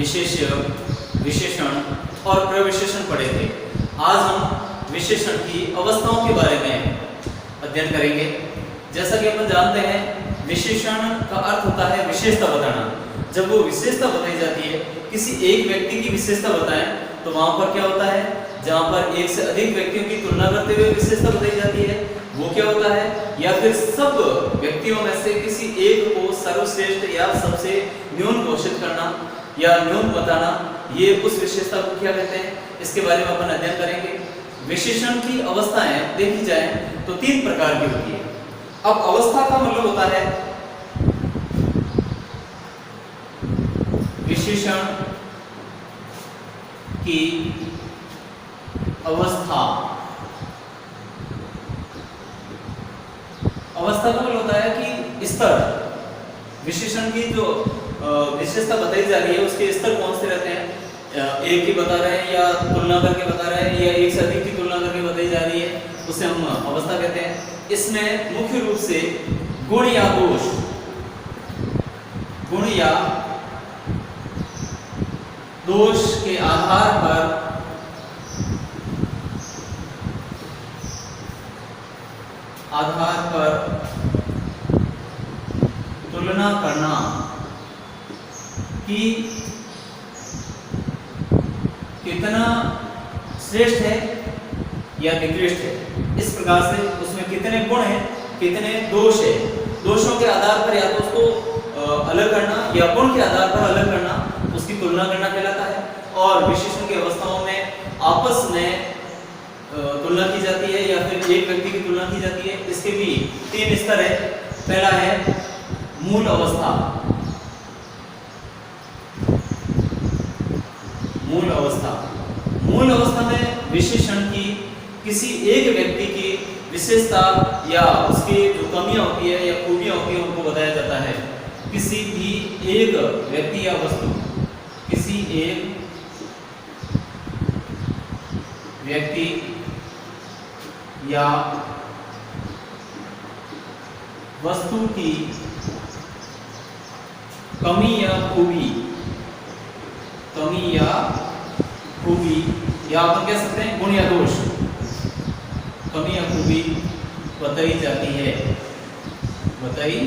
विशेष्य, विशेषण और प्रविशेषण पढ़े थे। आज हम विशेषण की अवस्थाओं के बारे में अध्ययन करेंगे। जैसा कि अपन जानते हैं, विशेषण का अर्थ होता है विशेषता बताना। जब वो विशेषता बताई जाती है, किसी एक व्यक्ति की विशेषता बताएं, तो वहां पर क्या होता है, जहां पर एक से अधिक व्यक्तियों की तुलना करते हुए विशेषता बताई जाती है, वो क्या होता है, या फिर सब व्यक्तियों में से किसी एक को सर्वश्रेष्ठ या सबसे न्यून घोषित करना या न्यून बताना, ये उस विशेषता को क्या कहते हैं, इसके बारे में अपन अध्ययन करेंगे। विशेषण की अवस्थाएं देखी जाए तो तीन प्रकार की होती है। अब अवस्था का मतलब होता है विशेषण की अवस्था। अवस्था का मतलब होता है कि स्तर, विशेषण की जो विशेषता बताई जा रही है उसके स्तर कौन से रहते हैं, एक ही बता रहे हैं या तुलना करके बता रहे हैं या एक से अधिक की तुलना करके बताई जा रही है, उसे हम अवस्था कहते हैं। इसमें मुख्य रूप से गुण या दोष, गुण या दोष के आधार पर तुलना करना कि कितना श्रेष्ठ है या निकृष्ट है। इस प्रकार से उसमें कितने गुण हैं, कितने दोष है, दोषों के आधार पर या तो उसको अलग करना या गुण के आधार पर अलग करना, उसकी तुलना करना कहलाता है। और विशेषण की अवस्थाओं में आपस में तुलना की जाती है या फिर एक व्यक्ति की तुलना की जाती है। इसके भी तीन स्तर है। पहला है मूल अवस्था। मूल अवस्था, मूल अवस्था में विशेषण की किसी एक व्यक्ति की विशेषता या उसकी जो कमियां होती है या खूबियां होती है उनको बताया जाता है। किसी भी एक व्यक्ति या वस्तु, किसी एक व्यक्ति या वस्तु की कमी या खूबी, कमी या खूबी या अपन कह सकते हैं गुण या दोष, कमी या खूबी बताई जाती है, बताई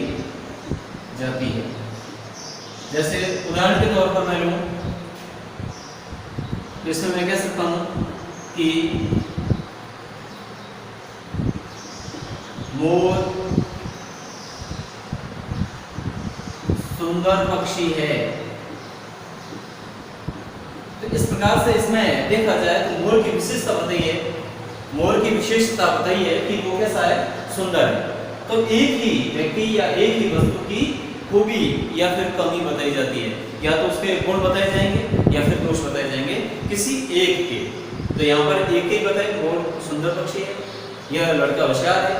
जाती है। जैसे उदाहरण के तौर पर मैं लूं, इसमें मैं कह सकता हूं कि मोर सुंदर पक्षी है। तो इस प्रकार से इसमें देखा जाए तो मोर की विशेषता बताई है, मोर की विशेषता बताई है कि वो कैसा है, सुंदर है। तो एक ही व्यक्ति या एक ही वस्तु की खूबी या फिर कमी बताई जाती है, या तो उसके गुण बताए जाएंगे या फिर दोष बताए जाएंगे किसी एक के। तो यहाँ पर एक ही बताए, मोर सुंदर पक्षी है, यह लड़का होशियार है,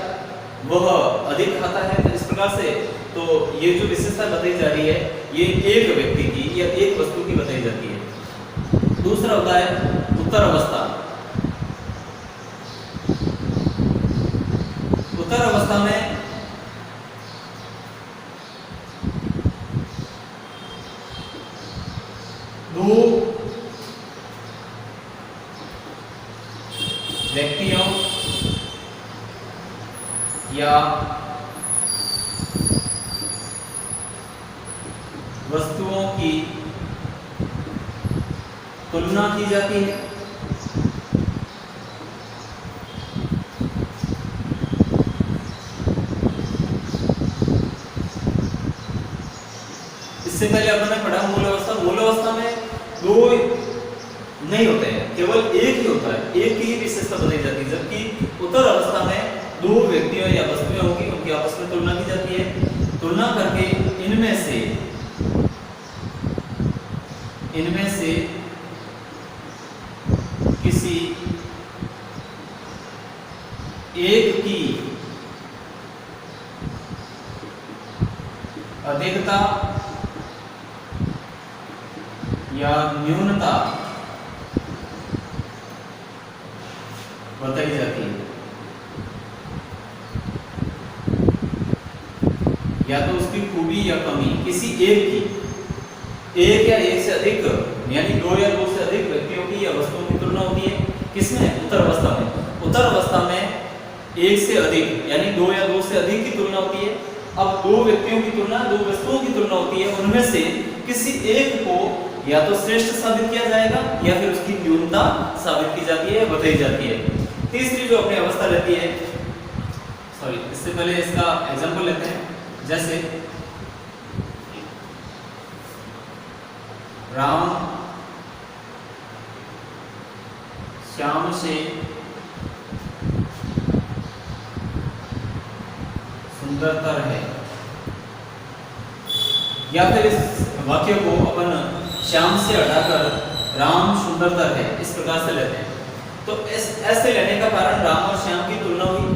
वह अधिक खाता है। तो इस प्रकार से तो ये जो विशेषता बताई जा रही है ये एक व्यक्ति की या एक वस्तु की बताई जाती है। दूसरा होता है उत्तर अवस्था। उत्तर अवस्था में दो व्यक्तियों या वस्तुओं की तुलना की जाती है। इससे पहले अपन ने पढ़ा मूल अवस्था। मूल अवस्था में दो नहीं होते हैं, केवल एक ही होता है, एक ही विशेषता बताई जाती है। जबकि उत्तर अवस्था में दो व्यक्तियों या वस्तुएं होंगी, उनकी आपस में तुलना की जाती है। तुलना करके इनमें से किसी एक की अधिकता या न्यूनता बताई जाती है। या तो उसकी खूबी या कमी किसी एक की, एक या एक से अधिक किसमें? उत्तर अवस्था में। उत्तर अवस्था में एक से अधिक यानी दो या दो से अधिक की तुलना होती है। अब दो व्यक्तियों की तुलना, दो वस्तुओं की तुलना होती है, उनमें से किसी एक को या तो श्रेष्ठ साबित किया जाएगा या फिर उसकी न्यूनता साबित की जाती है, बताई जाती है। तीसरी जो अपनी अवस्था रहती है, सॉरी इससे पहले इसका एग्जांपल लेते हैं। जैसे राम श्याम से सुंदरतर है, या फिर इस वाक्य को अपन श्याम से हटाकर राम सुंदरतर है इस प्रकार से लेते हैं। तो ऐसे लेने का कारण राम और श्याम की तुलना हुई।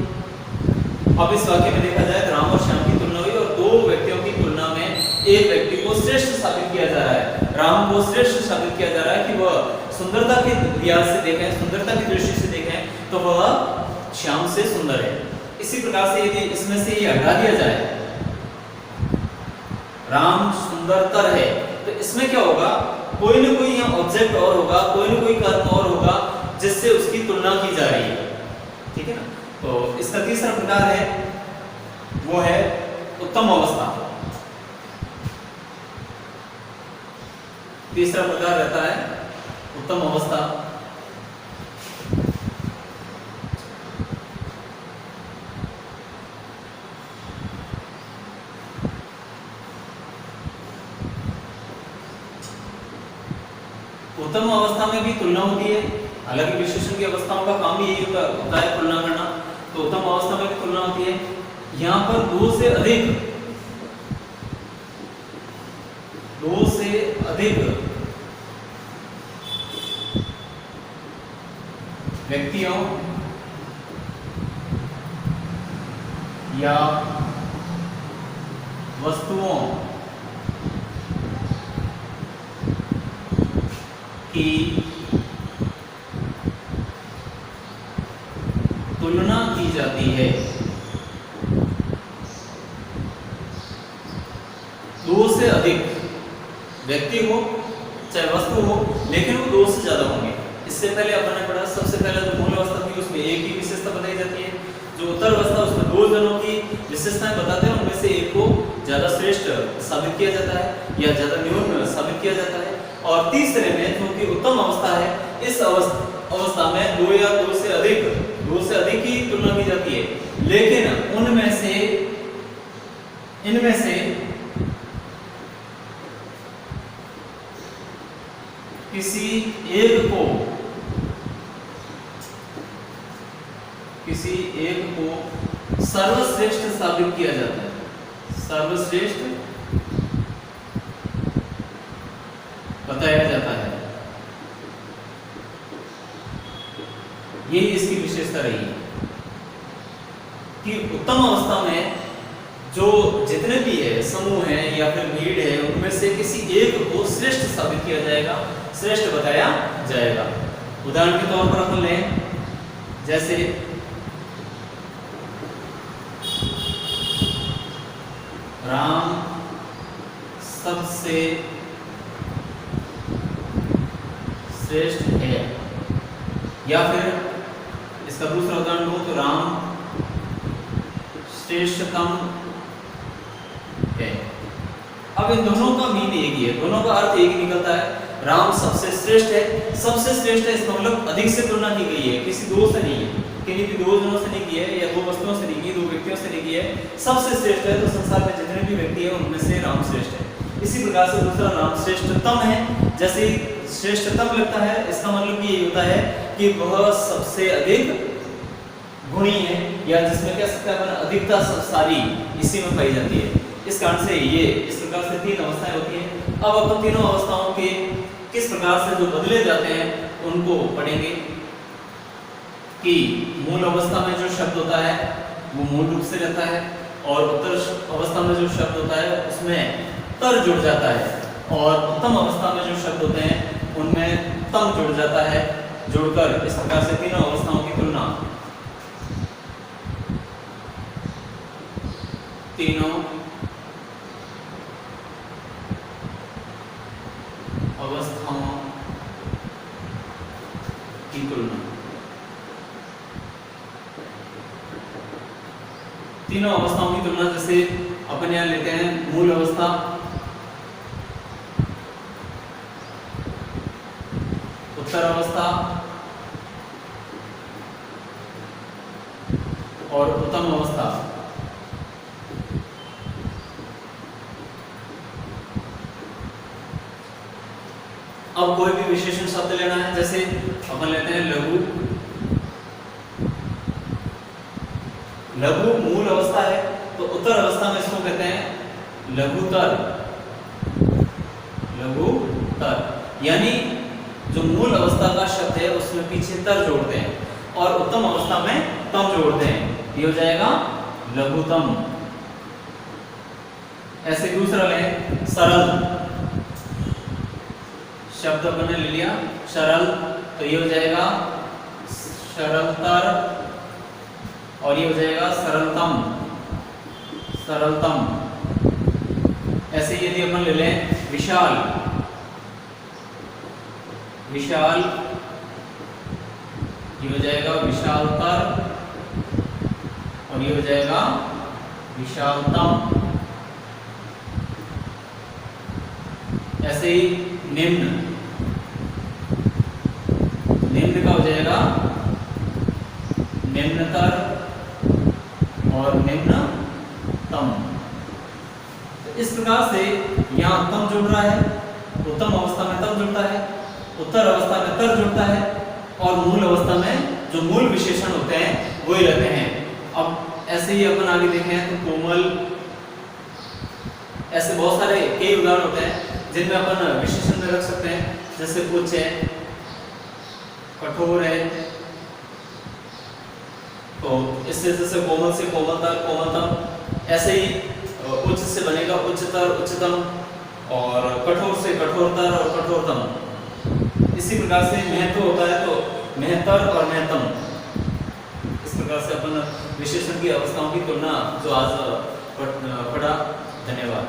अब इस वाक्य में देखा जाए तो राम और श्याम की तुलना हुई और दो व्यक्तियों की तुलना में एक व्यक्ति को श्रेष्ठ साबित किया जा रहा है। राम को श्रेष्ठ साबित किया जा रहा है कि वह सुंदरता के लिहाज से देखें, सुंदरता की दृष्टि से देखें तो वह श्याम से सुंदर है। इसी प्रकार से यदि इसमें से ये हटा दिया जाए राम सुंदरतर है, तो इसमें क्या होगा? कोई ना कोई यहाँ ऑब्जेक्ट और होगा, कोई ना कोई कर्म और होगा जिससे उसकी तुलना की जा रही है। ठीक है ना? तो इसका तीसरा प्रकार है वो है उत्तम अवस्था। तीसरा प्रकार रहता है उत्तम अवस्था। उत्तम अवस्था में भी तुलना होती है, हालांकि विशेषण की अवस्थाओं का काम भी यही होता है तुलना करना। तो उत्तम अवस्था में भी तुलना होती है। यहाँ पर दो से अधिक व्यक्तियों या वस्तुओं की तुलना की जाती है। दो से अधिक व्यक्ति हो चाहे वस्तु हो, लेकिन वो दो से ज्यादा होंगे। इससे पहले अपन ने पढ़ा, सबसे पहले जो मूल अवस्था थी उसमें एक की विशेषता बताई जाती है। जो उत्तर अवस्था उसमें दो जनों की विशेषताएं बताते हैं, उनमें से एक को ज्यादा श्रेष्ठ साबित किया जाता है या ज्यादा न्यून साबित किया जाता है। और तीसरे में जो कि उत्तम अवस्था है, इस अवस्था में दो या दो से अधिक की तुलना की जाती है, लेकिन इनमें से किसी एक को सर्वश्रेष्ठ साबित किया जाता है, सर्वश्रेष्ठ बताया जाता है। यही इसकी विशेषता रही है कि उत्तम अवस्था में जो जितने भी है समूह है या फिर भीड़ है, उनमें से किसी एक को श्रेष्ठ साबित किया जाएगा, श्रेष्ठ बताया जाएगा। उदाहरण के तौर पर अपन लें, जैसे राम सबसे श्रेष्ठ है, या फिर इसका दूसरा उदाहरण लूं तो राम श्रेष्ठतम है। अब इन दोनों का मीन एक ही है, दोनों का अर्थ एक ही निकलता है। राम सबसे श्रेष्ठ है, सबसे श्रेष्ठ है इसका मतलब अधिक से तुलना की गई है, किसी दो से नहीं है, किन्हीं भी दो जनों से नहीं की है या दो वस्तुओं से नहीं की, दो व्यक्तियों से नहीं की है, सबसे श्रेष्ठ है। तो संसार में जितने भी व्यक्ति है उनमें से राम श्रेष्ठ है। इसी प्रकार से दूसरा राम श्रेष्ठतम है, जैसे श्रेष्ठतम लगता है इसका मतलब ये होता है कि वह सबसे अधिक गुणी है, या जिसमें कह सकते हैं अपन अधिकता सब सारी इसी में पाई जाती है। इस कारण से ये इस प्रकार से तीन अवस्थाएं होती हैं। अब अपन तीनों अवस्थाओं के किस प्रकार से जो बदले जाते हैं उनको पढ़ेंगे। कि मूल अवस्था में जो शब्द होता है वो मूल रूप से रहता है, और उत्तर अवस्था में जो शब्द होता है उसमें तर जुड़ जाता है, और उत्तम अवस्था में जो शब्द होते हैं उनमें तम जुड़ जाता है। जुड़कर इस प्रकार से तीनों अवस्थाओं की तुलना, तीनों अवस्थाओं की तुलना तीनों अवस्थाओं की तुलना, जैसे अपन यहाँ लेते हैं मूल अवस्था, उत्तर अवस्था और उत्तम अवस्था। अब कोई भी विशेषण शब्द लेना है, जैसे अपन लेते हैं लघु। लघु मूल अवस्था है, तो उत्तर अवस्था में इसको कहते हैं लघुतर। लघुतर यानी जो मूल अवस्था का शब्द है उसमें पीछे तर जोड़ते हैं, और उत्तम अवस्था में तम जोड़ते हैं, ये हो जाएगा लघुतम। ऐसे दूसरा लें सरल। शब्द अपने ले लिया सरल, तो ये हो जाएगा सरलतर, और ये हो जाएगा सरलतम। सरलतम। ऐसे यदि अपन ले लें विशाल। विशाल, ये हो जाएगा विशालतर, और ये हो जाएगा विशालतम। ऐसे ही निम्न। निम्न का हो जाएगा निम्नतर और निम्नतम। तो इस प्रकार से यहाँ तम जुड़ रहा है, उत्तम अवस्था में तम जुड़ता है, उत्तर अवस्था में तर जुड़ता है, और मूल अवस्था में जो मूल विशेषण होते हैं वही रहते हैं। अब ऐसे ही अपन आगे देखें तो कोमल, ऐसे बहुत सारे कई उदाहरण होते हैं जिनमें अपन विशेषण में रख सकते हैं, जैसे उच्च है, कठोर है, तो इससे जैसे कोमल से कोमलतर, कोमलतम। ऐसे ही उच्च से बनेगा उच्चतर, उच्चतम, और कठोर से कठोरतर और कठोरतम। इसी प्रकार से महत्व होता है तो महत्तर और महत्तम। इस प्रकार से अपन विशेषण की अवस्थाओं की तुलना जो आज पढ़ा। धन्यवाद।